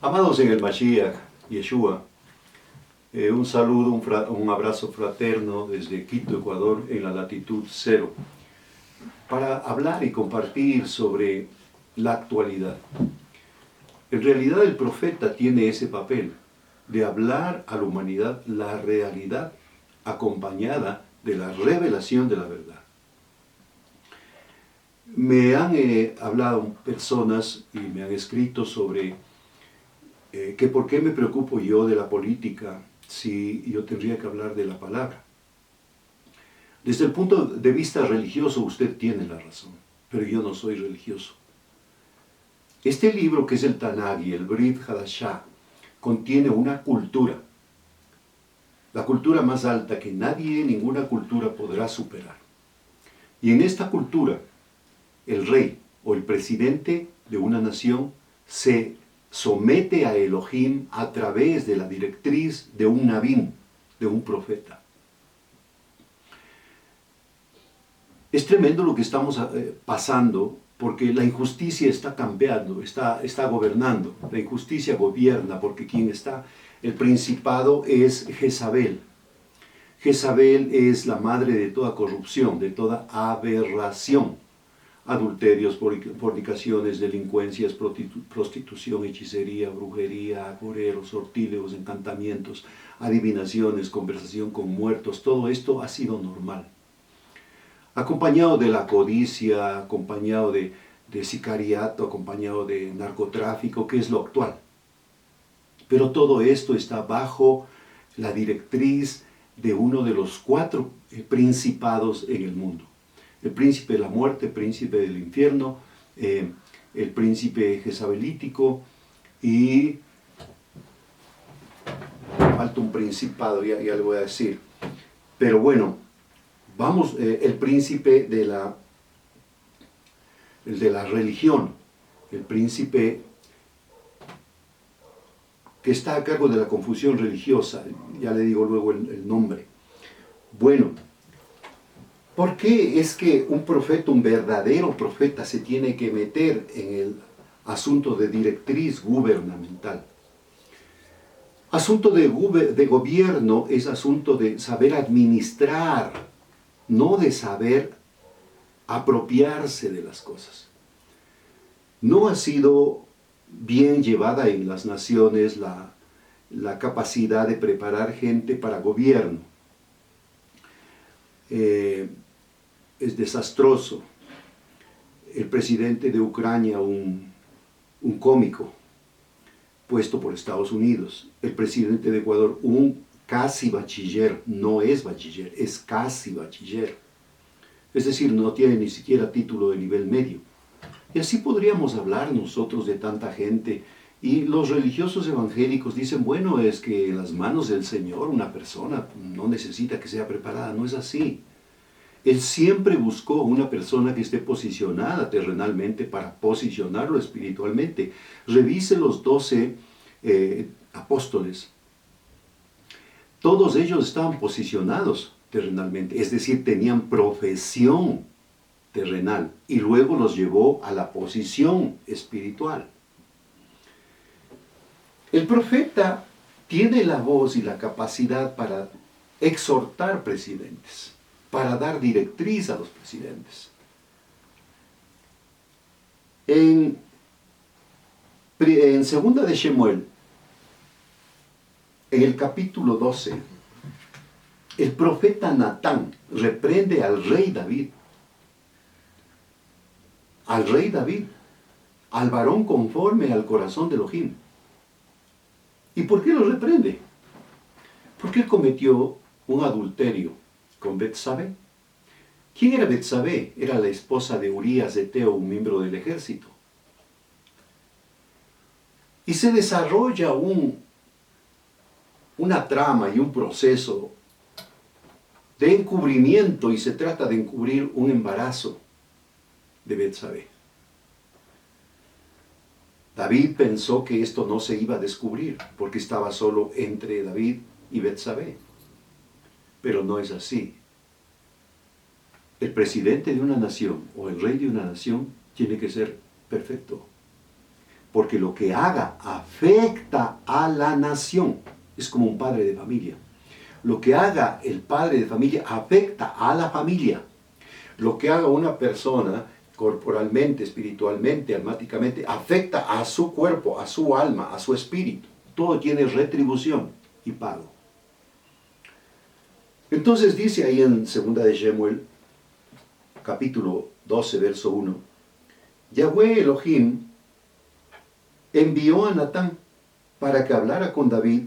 Amados en el Mashiach, Yeshua, un saludo, un abrazo fraterno desde Quito, Ecuador, en la latitud 0, para hablar y compartir sobre la actualidad. En realidad el profeta tiene ese papel de hablar a la humanidad la realidad acompañada de la revelación de la verdad. Me han hablado personas y me han escrito sobre que por qué me preocupo yo de la política si yo tendría que hablar de la palabra. Desde el punto de vista religioso usted tiene la razón, pero yo no soy religioso. Este libro, que es el Tanakh y el Brit Hadashah, contiene una cultura, la cultura más alta que nadie, ninguna cultura podrá superar. Y en esta cultura, el rey o el presidente de una nación se somete a Elohim a través de la directriz de un nabín, de un profeta. Es tremendo lo que estamos pasando, porque la injusticia está campeando, está gobernando. La injusticia gobierna porque quien está, el principado es Jezabel. Jezabel es la madre de toda corrupción, de toda aberración. Adulterios, fornicaciones, delincuencias, prostitución, hechicería, brujería, agoreros, sortílegos, encantamientos, adivinaciones, conversación con muertos. Todo esto ha sido normal. Acompañado de la codicia, acompañado de sicariato, acompañado de narcotráfico, que es lo actual. Pero todo esto está bajo la directriz de uno de los 4 principados en el mundo. El príncipe de la muerte, el príncipe del infierno, el príncipe jezabelítico y falta un principado, ya le voy a decir. Pero bueno, vamos, el príncipe de la religión, el príncipe que está a cargo de la confusión religiosa, ya le digo luego el nombre. Bueno, ¿por qué es que un profeta, un verdadero profeta, se tiene que meter en el asunto de directriz gubernamental? Asunto de gobierno es asunto de saber administrar, no de saber apropiarse de las cosas. No ha sido bien llevada en las naciones la capacidad de preparar gente para gobierno. Es desastroso. El presidente de Ucrania, un cómico puesto por Estados Unidos. El presidente de Ecuador, un casi bachiller, no es bachiller, es casi bachiller. Es decir, no tiene ni siquiera título de nivel medio. Y así podríamos hablar nosotros de tanta gente. Y los religiosos evangélicos dicen, bueno, es que en las manos del Señor una persona no necesita que sea preparada. No es así. Él siempre buscó una persona que esté posicionada terrenalmente para posicionarlo espiritualmente. Revise los 12 apóstoles. Todos ellos estaban posicionados terrenalmente, es decir, tenían profesión terrenal y luego los llevó a la posición espiritual. El profeta tiene la voz y la capacidad para exhortar presidentes, para dar directriz a los presidentes. En segunda de Shemuel, en el capítulo 12, el profeta Natán reprende al rey David, al varón conforme al corazón de Elohim. ¿Y por qué lo reprende? Porque él cometió un adulterio con Betsabé. ¿Quién era Betsabé? Era la esposa de Urías de Eteo, un miembro del ejército. Y se desarrolla una trama y un proceso de encubrimiento, y se trata de encubrir un embarazo de Betsabé. David pensó que esto no se iba a descubrir porque estaba solo entre David y Betsabé. Pero no es así. El presidente de una nación o el rey de una nación tiene que ser perfecto. porque lo que haga afecta a la nación. Es como un padre de familia. Lo que haga el padre de familia afecta a la familia. Lo que haga una persona corporalmente, espiritualmente, almáticamente, afecta a su cuerpo, a su alma, a su espíritu. Todo tiene retribución y pago. Entonces dice ahí en 2 de Shemuel, capítulo 12, verso 1, Yahweh Elohim envió a Natán para que hablara con David.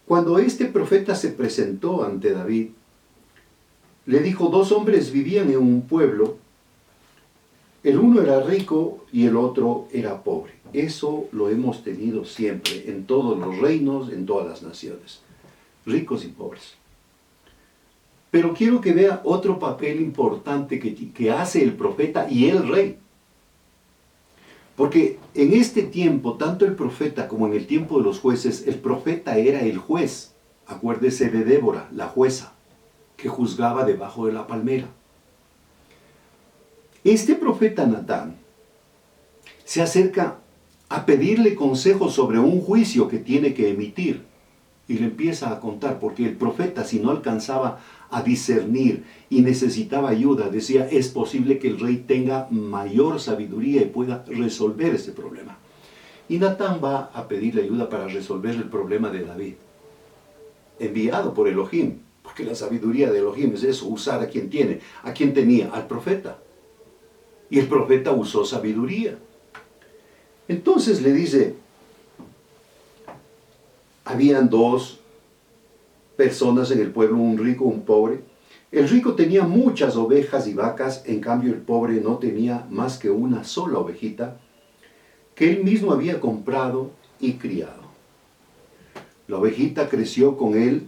Cuando este profeta se presentó ante David, le dijo, 2 hombres vivían en un pueblo, el uno era rico y el otro era pobre. Eso lo hemos tenido siempre, en todos los reinos, en todas las naciones, ricos y pobres. Pero quiero que vea otro papel importante que hace el profeta y el rey. Porque en este tiempo, tanto el profeta como en el tiempo de los jueces, el profeta era el juez. Acuérdese de Débora, la jueza, que juzgaba debajo de la palmera. Este profeta Natán se acerca a pedirle consejo sobre un juicio que tiene que emitir. Y le empieza a contar, porque el profeta, si no alcanzaba a discernir y necesitaba ayuda, decía, es posible que el rey tenga mayor sabiduría y pueda resolver ese problema. Y Natán va a pedirle ayuda para resolver el problema de David, enviado por Elohim, porque la sabiduría de Elohim es eso, usar a quien tiene. ¿A quién tenía? Al profeta. Y el profeta usó sabiduría. Entonces le dice, habían 2 personas en el pueblo, un rico y un pobre. El rico tenía muchas ovejas y vacas, en cambio el pobre no tenía más que una sola ovejita que él mismo había comprado y criado. La ovejita creció con él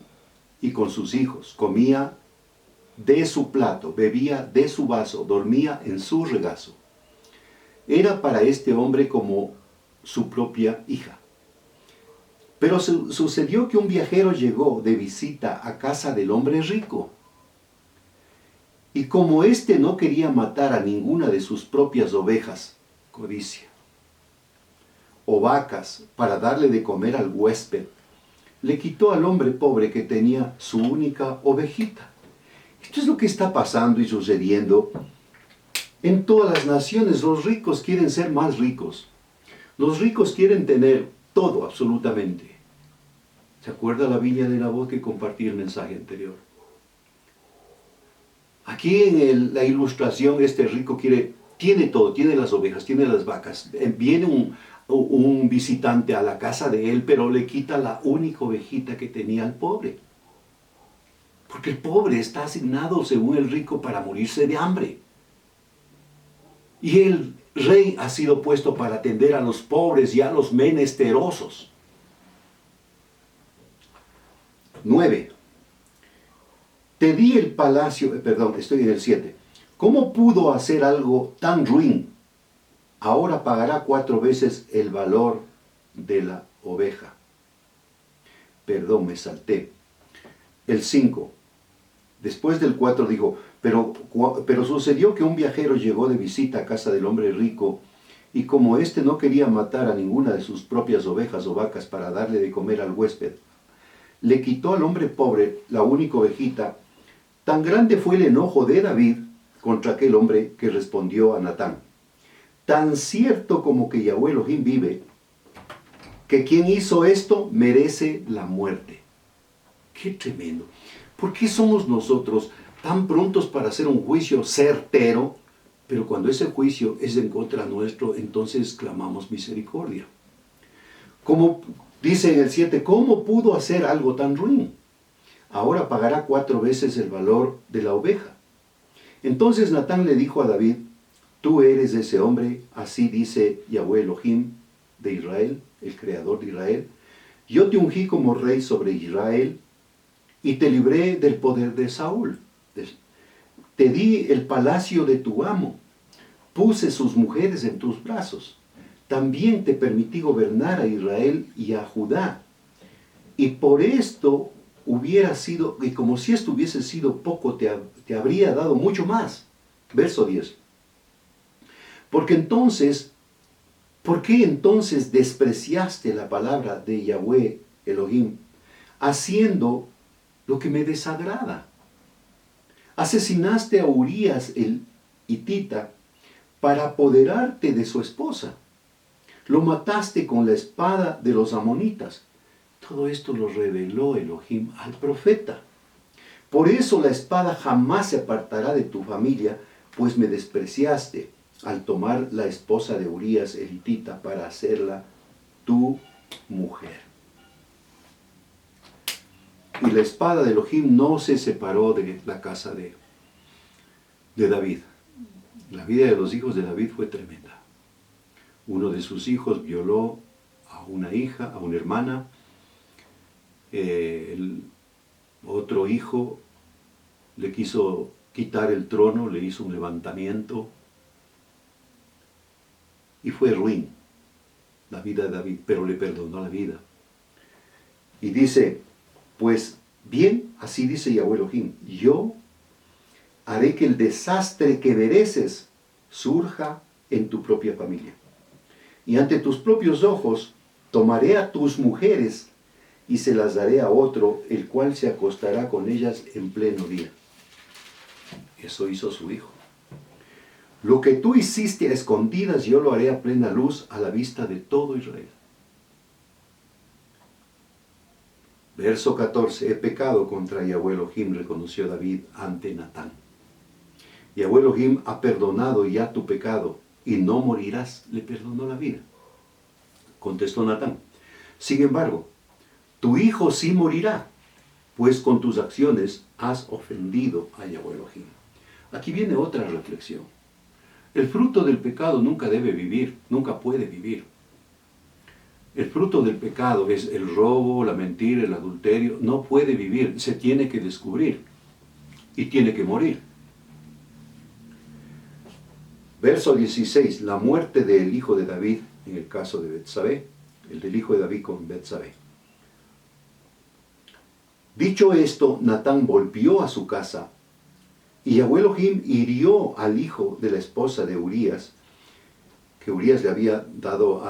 y con sus hijos, comía de su plato, bebía de su vaso, dormía en su regazo. Era para este hombre como su propia hija. Pero sucedió que un viajero llegó de visita a casa del hombre rico. Y como éste no quería matar a ninguna de sus propias ovejas, codicia, o vacas para darle de comer al huésped, le quitó al hombre pobre que tenía su única ovejita. Esto es lo que está pasando y sucediendo en todas las naciones. Los ricos quieren ser más ricos. Los ricos quieren tener todo, absolutamente. ¿Se acuerda la viña de Nabot que compartí el mensaje anterior? Aquí en la ilustración, este rico tiene todo, tiene las ovejas, tiene las vacas. Viene un visitante a la casa de él, pero le quita la única ovejita que tenía al pobre. Porque el pobre está asignado, según el rico, para morirse de hambre. Y el rey ha sido puesto para atender a los pobres y a los menesterosos. 9. Te di el palacio, estoy en el 7. ¿Cómo pudo hacer algo tan ruin? Ahora pagará 4 veces el valor de la oveja. Perdón, me salté. El 5. Después del 4 dijo, pero sucedió que un viajero llegó de visita a casa del hombre rico, y como éste no quería matar a ninguna de sus propias ovejas o vacas para darle de comer al huésped, le quitó al hombre pobre la única ovejita. Tan grande fue el enojo de David contra aquel hombre que respondió a Natán: tan cierto como que Yahweh Elohim vive, que quien hizo esto merece la muerte. ¡Qué tremendo! ¿Por qué somos nosotros tan prontos para hacer un juicio certero, pero cuando ese juicio es en contra nuestro, entonces clamamos misericordia? Como dice en el 7, ¿cómo pudo hacer algo tan ruin? Ahora pagará 4 veces el valor de la oveja. Entonces Natán le dijo a David: tú eres ese hombre, así dice Yahweh Elohim de Israel, el creador de Israel. Yo te ungí como rey sobre Israel y te libré del poder de Saúl. Te di el palacio de tu amo, puse sus mujeres en tus brazos. También te permití gobernar a Israel y a Judá. Y por esto hubiera sido, y como si esto hubiese sido poco, te habría dado mucho más. Verso 10. Porque entonces ¿Por qué entonces despreciaste la palabra de Yahweh Elohim, haciendo lo que me desagrada? Asesinaste a Urías el hitita para apoderarte de su esposa. Lo mataste con la espada de los amonitas. Todo esto lo reveló Elohim al profeta. Por eso la espada jamás se apartará de tu familia, pues me despreciaste al tomar la esposa de Urías el hitita para hacerla tu mujer. Y la espada de Elohim no se separó de la casa de David. La vida de los hijos de David fue tremenda. Uno de sus hijos violó a una hija, a una hermana. El otro hijo le quiso quitar el trono, le hizo un levantamiento. Y fue ruin la vida de David, pero le perdonó la vida. Y dice, pues bien, así dice Yahweh Elohim, yo haré que el desastre que mereces surja en tu propia familia. Y ante tus propios ojos tomaré a tus mujeres y se las daré a otro, el cual se acostará con ellas en pleno día. Eso hizo su hijo. Lo que tú hiciste a escondidas, yo lo haré a plena luz a la vista de todo Israel. Verso 14. He pecado contra Yahweh Elohim, reconoció David ante Natán. Yahweh Elohim ha perdonado ya tu pecado y no morirás. Le perdonó la vida. Contestó Natán. Sin embargo, tu hijo sí morirá, pues con tus acciones has ofendido a Yahweh Elohim. Aquí viene otra reflexión. El fruto del pecado nunca debe vivir, nunca puede vivir. El fruto del pecado es el robo, la mentira, el adulterio. No puede vivir, se tiene que descubrir y tiene que morir. Verso 16, la muerte del hijo de David, en el caso de Betsabé, el del hijo de David con Betsabé. Dicho esto, Natán volvió a su casa y Yahweh Elohim hirió al hijo de la esposa de Urías, que Urías le había dado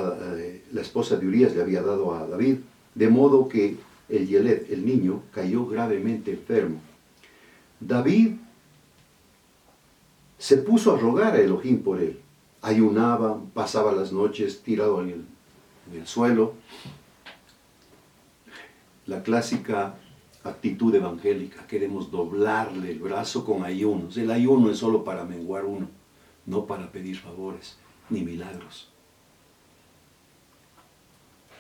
la esposa de Urías le había dado a David, de modo que el Yeled, el niño, cayó gravemente enfermo. David se puso a rogar a Elohim por él. Ayunaba, pasaba las noches tirado en el suelo. La clásica actitud evangélica, queremos doblarle el brazo con ayunos. El ayuno es solo para menguar uno, no para pedir favores ni milagros.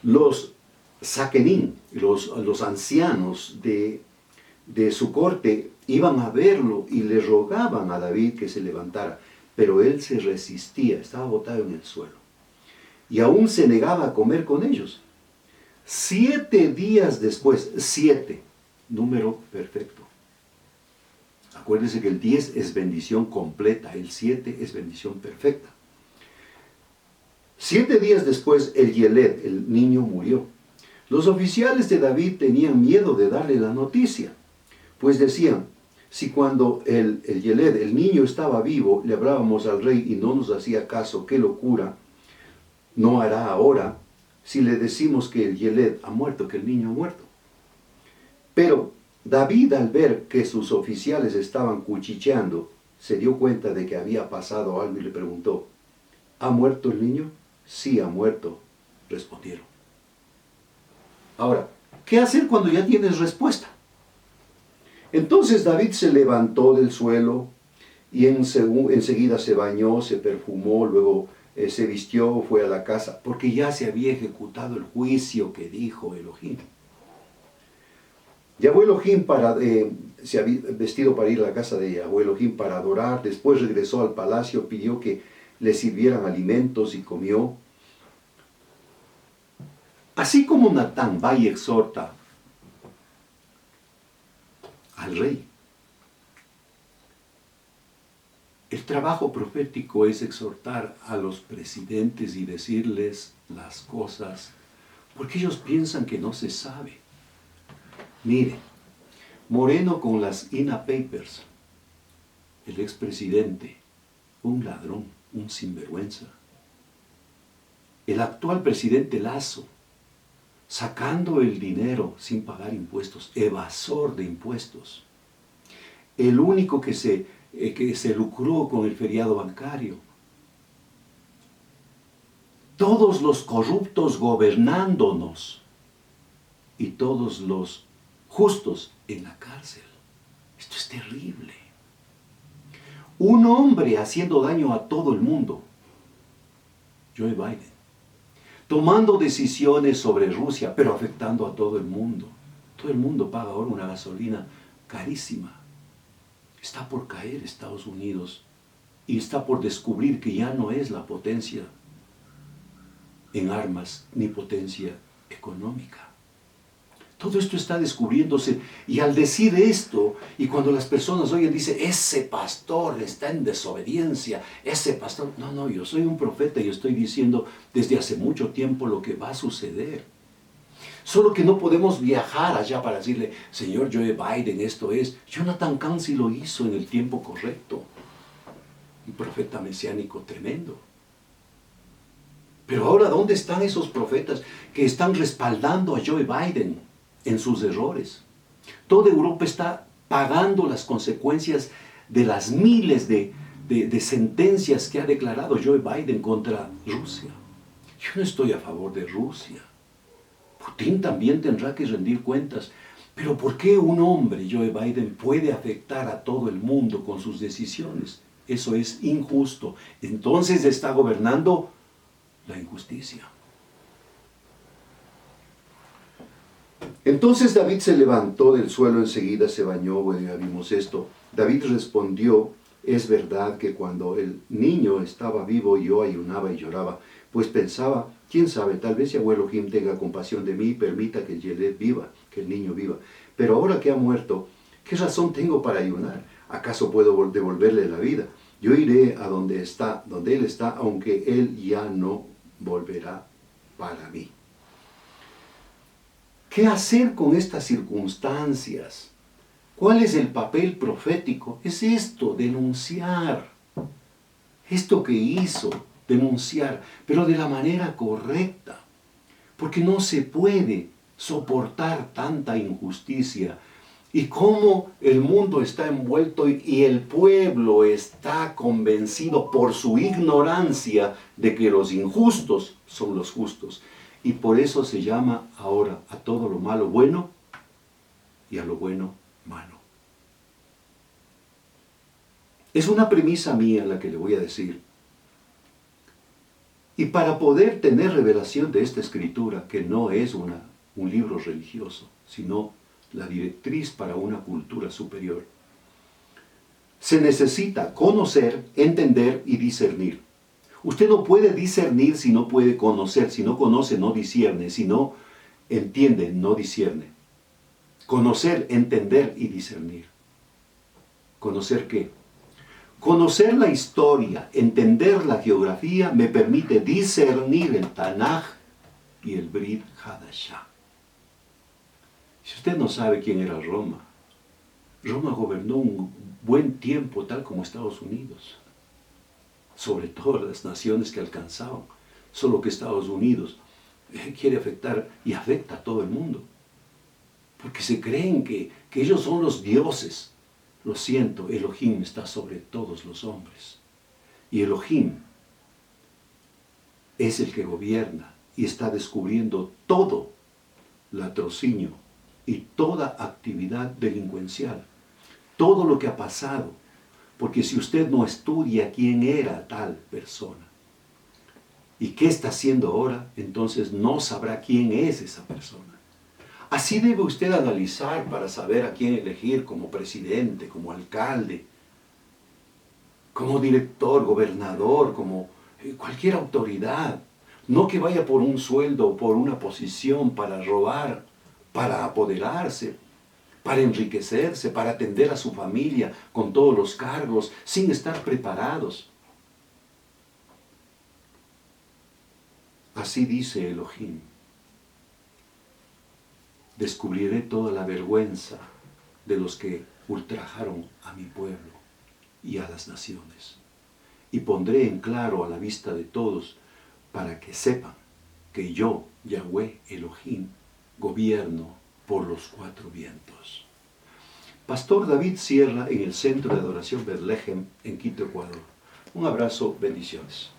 Los saquenín, los ancianos de su corte iban a verlo y le rogaban a David que se levantara, pero él se resistía, estaba botado en el suelo y aún se negaba a comer con ellos. 7 días después, 7, número perfecto. Acuérdense que el 10 es bendición completa, el 7 es bendición perfecta. 7 días después, el Yeled, el niño, murió. Los oficiales de David tenían miedo de darle la noticia, pues decían, si cuando el Yeled, el niño, estaba vivo, le hablábamos al rey y no nos hacía caso, qué locura no hará ahora si le decimos que el Yeled ha muerto, que el niño ha muerto. Pero David, al ver que sus oficiales estaban cuchicheando, se dio cuenta de que había pasado algo y le preguntó, ¿ha muerto el niño? Sí, ha muerto, respondieron. Ahora, ¿qué hacer cuando ya tienes respuesta? Entonces David se levantó del suelo y enseguida se bañó, se perfumó, luego se vistió, fue a la casa, porque ya se había ejecutado el juicio que dijo Elohim. Yahweh Elohim se había vestido para ir a la casa de Yahweh Elohim para adorar, después regresó al palacio, pidió que le sirvieran alimentos y comió. Así como Natán va y exhorta al rey, el trabajo profético es exhortar a los presidentes y decirles las cosas, porque ellos piensan que no se sabe. Mire, Moreno con las INA Papers, el expresidente, un ladrón, un sinvergüenza. el actual presidente Lasso, sacando el dinero sin pagar impuestos, evasor de impuestos. El único que se lucró con el feriado bancario. Todos los corruptos gobernándonos y todos los justos en la cárcel. Esto es terrible. Un hombre haciendo daño a todo el mundo, Joe Biden, tomando decisiones sobre Rusia, pero afectando a todo el mundo. Todo el mundo paga ahora una gasolina carísima. Está por caer Estados Unidos y está por descubrir que ya no es la potencia en armas ni potencia económica. Todo esto está descubriéndose, y al decir esto, y cuando las personas oyen, dicen, ese pastor está en desobediencia, ese pastor... No, yo soy un profeta y estoy diciendo desde hace mucho tiempo lo que va a suceder. Solo que no podemos viajar allá para decirle, señor Joe Biden, esto es. Jonathan Cahn sí lo hizo en el tiempo correcto. Un profeta mesiánico tremendo. Pero ahora, ¿dónde están esos profetas que están respaldando a Joe Biden en sus errores? Toda Europa está pagando las consecuencias de las miles de sentencias que ha declarado Joe Biden contra Rusia. Yo no estoy a favor de Rusia. Putin también tendrá que rendir cuentas. Pero ¿por qué un hombre, Joe Biden, puede afectar a todo el mundo con sus decisiones? Eso es injusto. Entonces está gobernando la injusticia. Entonces David se levantó del suelo enseguida, se bañó, bueno, ya vimos esto. David respondió, es verdad que cuando el niño estaba vivo yo ayunaba y lloraba, pues pensaba, quién sabe, tal vez Yahweh Elohim tenga compasión de mí y permita que Yelet viva, que el niño viva. Pero ahora que ha muerto, ¿qué razón tengo para ayunar? ¿Acaso puedo devolverle la vida? Yo iré a donde él está, aunque él ya no volverá para mí. ¿Qué hacer con estas circunstancias? ¿Cuál es el papel profético? Es esto, denunciar. Esto que hizo, denunciar, pero de la manera correcta. Porque no se puede soportar tanta injusticia. Y cómo el mundo está envuelto y el pueblo está convencido por su ignorancia de que los injustos son los justos. Y por eso se llama ahora a todo lo malo bueno y a lo bueno malo. Es una premisa mía la que le voy a decir. Y para poder tener revelación de esta escritura, que no es un libro religioso, sino la directriz para una cultura superior, se necesita conocer, entender y discernir. Usted no puede discernir si no puede conocer. Si no conoce, no discierne. Si no entiende, no discierne. Conocer, entender y discernir. ¿Conocer qué? Conocer la historia, entender la geografía, me permite discernir el Tanaj y el Brit Hadashah. Si usted no sabe quién era Roma, Roma gobernó un buen tiempo tal como Estados Unidos, sobre todas las naciones que alcanzaban, solo que Estados Unidos quiere afectar y afecta a todo el mundo, porque se creen que ellos son los dioses. Lo siento, Elohim está sobre todos los hombres, y Elohim es el que gobierna y está descubriendo todo latrocinio y toda actividad delincuencial, todo lo que ha pasado, porque si usted no estudia quién era tal persona y qué está haciendo ahora, entonces no sabrá quién es esa persona. Así debe usted analizar para saber a quién elegir como presidente, como alcalde, como director, gobernador, como cualquier autoridad. No que vaya por un sueldo o por una posición para robar, para apoderarse, para enriquecerse, para atender a su familia con todos los cargos, sin estar preparados. Así dice Elohim. Descubriré toda la vergüenza de los que ultrajaron a mi pueblo y a las naciones. Y pondré en claro a la vista de todos para que sepan que yo, Yahweh Elohim, gobierno por los cuatro vientos. Pastor David Sierra en el Centro de Adoración Betlehem en Quito, Ecuador. Un abrazo, bendiciones.